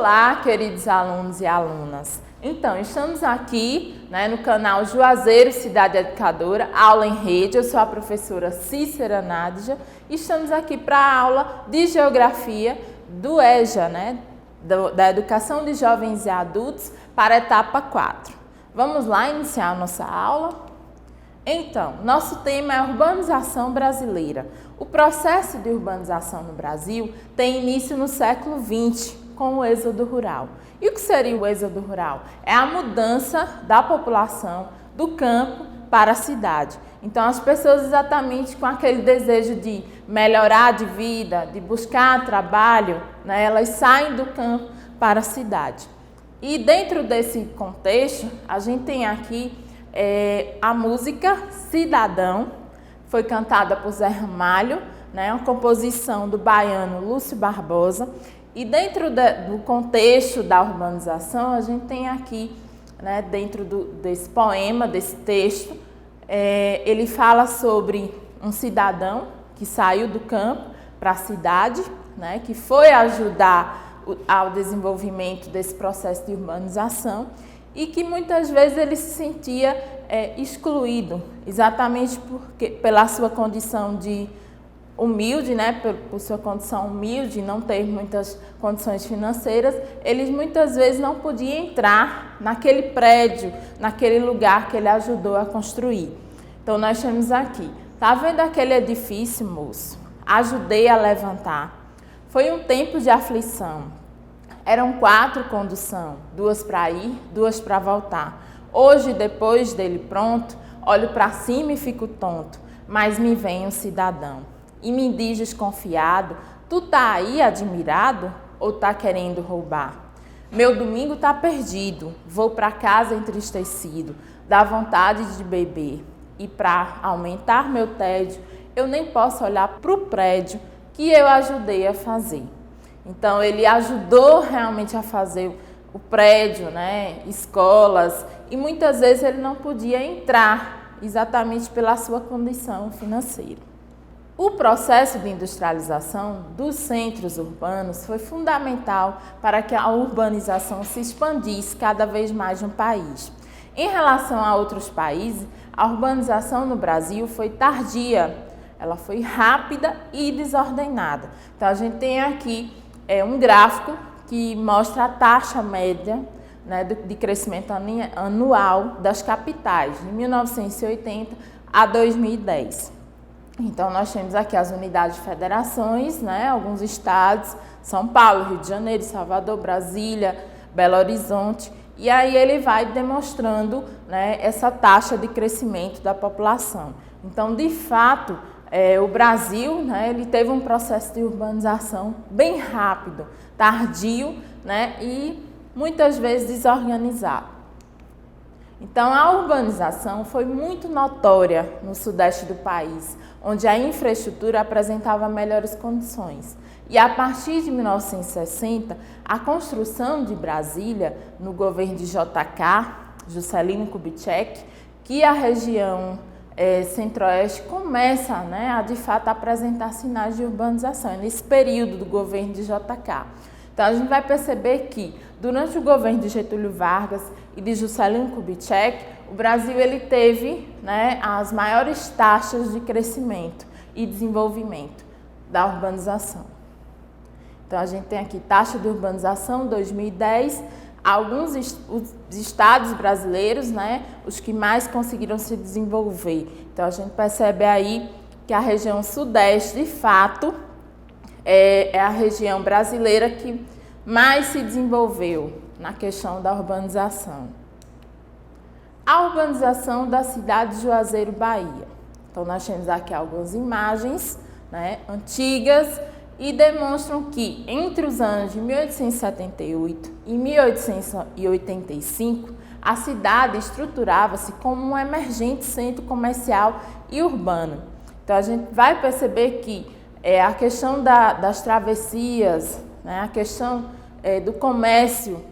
Olá, queridos alunos e alunas. Então, estamos aqui, no canal Juazeiro Cidade Educadora, aula em rede. Eu sou a professora Cícera Nádja e estamos aqui para a aula de Geografia do EJA, da Educação de Jovens e Adultos para a etapa 4. Vamos lá iniciar a nossa aula? Então, nosso tema é urbanização brasileira. O processo de urbanização no Brasil tem início no século XX, com o êxodo rural. E o que seria o êxodo rural? É a mudança da população do campo para a cidade. Então, as pessoas exatamente com aquele desejo de melhorar de vida, de buscar trabalho, elas saem do campo para a cidade. E dentro desse contexto, a gente tem aqui a música Cidadão, foi cantada por Zé Ramalho, uma composição do baiano Lúcio Barbosa. E dentro do contexto da urbanização, a gente tem aqui, dentro desse poema, desse texto, ele fala sobre um cidadão que saiu do campo para a cidade, que foi ajudar ao desenvolvimento desse processo de urbanização e que muitas vezes ele se sentia excluído, exatamente pela sua condição de humilde, por sua condição humilde, não ter muitas condições financeiras, eles muitas vezes não podiam entrar naquele prédio, naquele lugar que ele ajudou a construir. Então nós temos aqui, tá vendo aquele edifício, moço? Ajudei a levantar. Foi um tempo de aflição. Eram 4 condução, 2 para ir, 2 para voltar. Hoje, depois dele pronto, olho para cima e fico tonto, mas me vem um cidadão. E me diz desconfiado, tu tá aí admirado ou tá querendo roubar? Meu domingo tá perdido, vou para casa entristecido, dá vontade de beber. E para aumentar meu tédio, eu nem posso olhar pro prédio que eu ajudei a fazer. Então, ele ajudou realmente a fazer o prédio, escolas, e muitas vezes ele não podia entrar, exatamente pela sua condição financeira. O processo de industrialização dos centros urbanos foi fundamental para que a urbanização se expandisse cada vez mais no país. Em relação a outros países, a urbanização no Brasil foi tardia, ela foi rápida e desordenada. Então, a gente tem aqui um gráfico que mostra a taxa média de crescimento anual das capitais, de 1980 a 2010. Então, nós temos aqui as unidades de federações, alguns estados, São Paulo, Rio de Janeiro, Salvador, Brasília, Belo Horizonte, e aí ele vai demonstrando essa taxa de crescimento da população. Então, de fato, o Brasil, ele teve um processo de urbanização bem rápido, tardio, e muitas vezes desorganizado. Então, a urbanização foi muito notória no sudeste do país, onde a infraestrutura apresentava melhores condições. E a partir de 1960, a construção de Brasília, no governo de JK, Juscelino Kubitschek, que a região Centro-Oeste começa a de fato apresentar sinais de urbanização, nesse período do governo de JK. Então a gente vai perceber que durante o governo de Getúlio Vargas e de Juscelino Kubitschek, o Brasil ele teve as maiores taxas de crescimento e desenvolvimento da urbanização. Então a gente tem aqui taxa de urbanização 2010, alguns estados brasileiros, os que mais conseguiram se desenvolver. Então, a gente percebe aí que a região sudeste, de fato, é a região brasileira que mais se desenvolveu na questão da urbanização. A urbanização da cidade de Juazeiro, Bahia. Então, nós temos aqui algumas imagens antigas, e demonstram que entre os anos de 1878 e 1885, a cidade estruturava-se como um emergente centro comercial e urbano. Então, a gente vai perceber que a questão das travessias, a questão do comércio,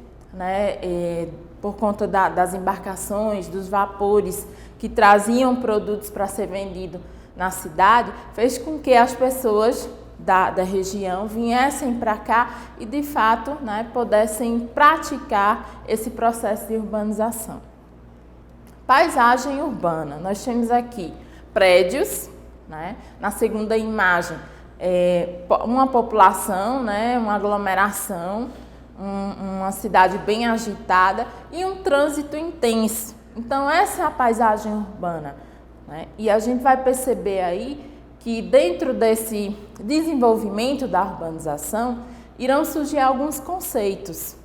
por conta das embarcações, dos vapores que traziam produtos para ser vendido na cidade, fez com que as pessoas da região viessem para cá e, de fato, né, pudessem praticar esse processo de urbanização. Paisagem urbana. Nós temos aqui prédios, né, na segunda imagem, uma população, né, uma aglomeração, uma cidade bem agitada e um trânsito intenso. Então, essa é a paisagem urbana, né? E a gente vai perceber aí que dentro desse desenvolvimento da urbanização irão surgir alguns conceitos,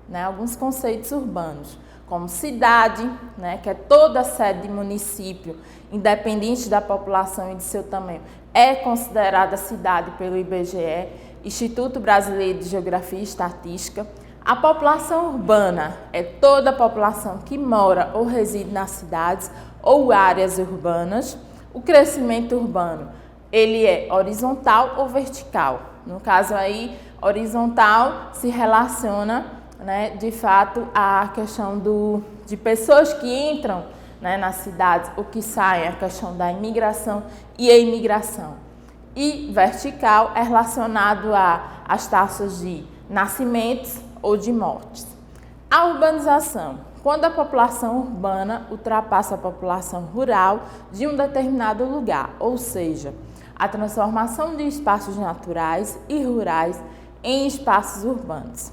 né? Alguns conceitos urbanos, como cidade, né? Que é toda a sede de município, independente da população e de seu tamanho, é considerada cidade pelo IBGE, Instituto Brasileiro de Geografia e Estatística. A população urbana é toda a população que mora ou reside nas cidades ou áreas urbanas. O crescimento urbano, ele é horizontal ou vertical. No caso aí, horizontal se relaciona, né, de fato, à questão de pessoas que entram, né, nas cidades ou que saem, a questão da imigração e a imigração. E vertical é relacionado às taxas de nascimentos ou de mortes. A urbanização, quando a população urbana ultrapassa a população rural de um determinado lugar, ou seja, a transformação de espaços naturais e rurais em espaços urbanos.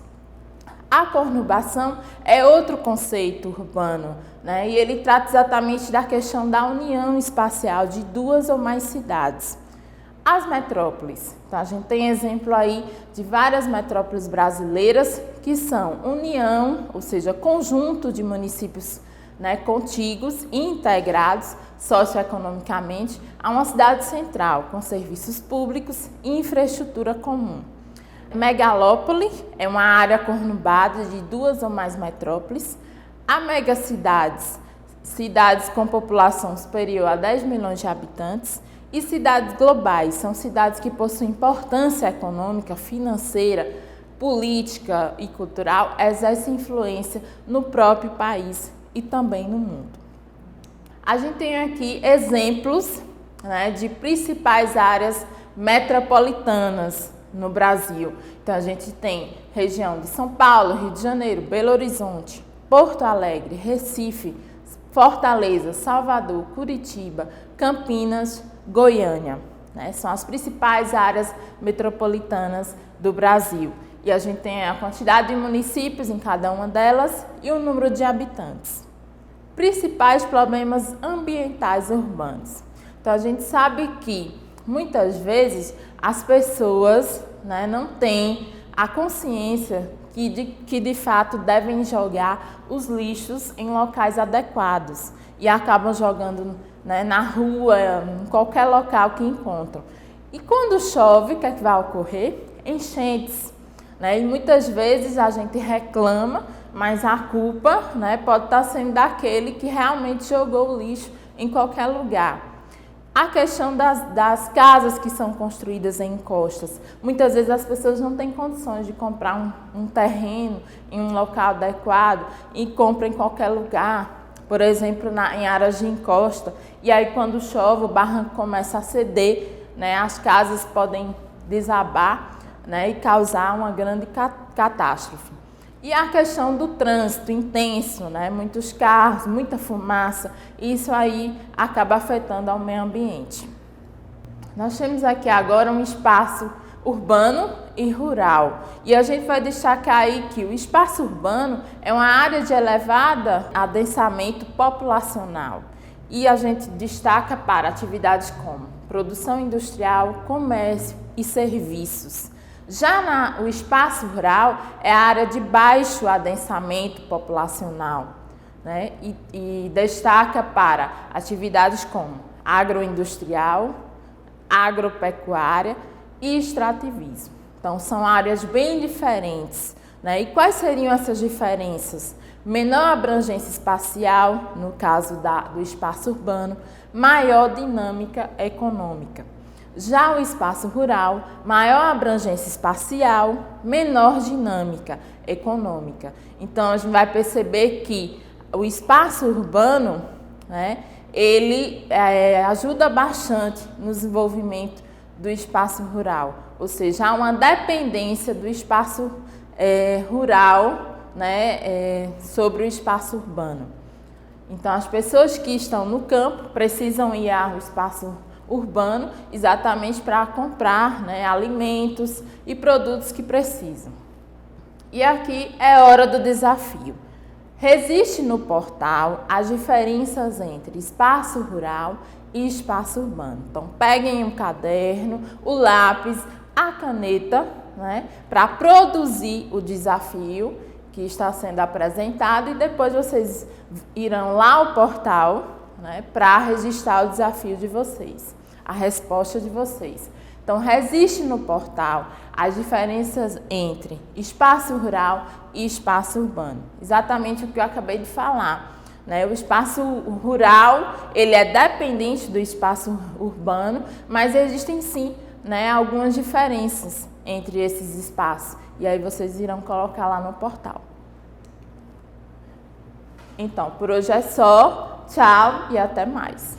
A conurbação é outro conceito urbano, né? E ele trata exatamente da questão da união espacial de duas ou mais cidades. As metrópoles. Então, a gente tem exemplo aí de várias metrópoles brasileiras que são união, ou seja, conjunto de municípios, né, contíguos e integrados socioeconomicamente a uma cidade central, com serviços públicos e infraestrutura comum. Megalópole é uma área conurbada de duas ou mais metrópoles. A megacidades, cidades com população superior a 10 milhões de habitantes. E cidades globais, são cidades que possuem importância econômica, financeira, política e cultural, exercem influência no próprio país e também no mundo. A gente tem aqui exemplos, né, de principais áreas metropolitanas no Brasil. Então, a gente tem região de São Paulo, Rio de Janeiro, Belo Horizonte, Porto Alegre, Recife, Fortaleza, Salvador, Curitiba, Campinas, Goiânia, né? São as principais áreas metropolitanas do Brasil. E a gente tem a quantidade de municípios em cada uma delas e o número de habitantes. Principais problemas ambientais urbanos. Então, a gente sabe que, muitas vezes, as pessoas, né, não têm a consciência que de fato devem jogar os lixos em locais adequados e acabam jogando, né, na rua, em qualquer local que encontram. E quando chove, o que é que vai ocorrer? Enchentes, né? E muitas vezes a gente reclama, mas a culpa, né, pode estar sendo daquele que realmente jogou o lixo em qualquer lugar. A questão das casas que são construídas em encostas. Muitas vezes as pessoas não têm condições de comprar um terreno em um local adequado e compram em qualquer lugar. Por exemplo, em áreas de encosta, e aí quando chove o barranco começa a ceder, né, as casas podem desabar, né, e causar uma grande catástrofe. E a questão do trânsito intenso, né, muitos carros, muita fumaça, isso aí acaba afetando ao meio ambiente. Nós temos aqui agora um espaço urbano e rural. E a gente vai destacar aí que o espaço urbano é uma área de elevado adensamento populacional. E a gente destaca para atividades como produção industrial, comércio e serviços. Já o espaço rural é a área de baixo adensamento populacional, né? E destaca para atividades como agroindustrial, agropecuária e extrativismo. Então, são áreas bem diferentes, né? E quais seriam essas diferenças? Menor abrangência espacial, no caso do espaço urbano, maior dinâmica econômica. Já o espaço rural, maior abrangência espacial, menor dinâmica econômica. Então, a gente vai perceber que o espaço urbano, né, ele ajuda bastante no desenvolvimento do espaço rural, ou seja, há uma dependência do espaço rural, né, sobre o espaço urbano. Então, as pessoas que estão no campo precisam ir ao espaço urbano exatamente para comprar, né, alimentos e produtos que precisam. E aqui é hora do desafio. Existe no portal as diferenças entre espaço rural e espaço urbano. Então, peguem um caderno, o lápis, a caneta, né, para produzir o desafio que está sendo apresentado e depois vocês irão lá ao portal, né, para registrar o desafio de vocês, a resposta de vocês. Então, existe no portal as diferenças entre espaço rural e espaço urbano. Exatamente o que eu acabei de falar. Né? O espaço rural, ele é dependente do espaço urbano, mas existem sim, né, algumas diferenças entre esses espaços. E aí vocês irão colocar lá no portal. Então, por hoje é só. Tchau e até mais.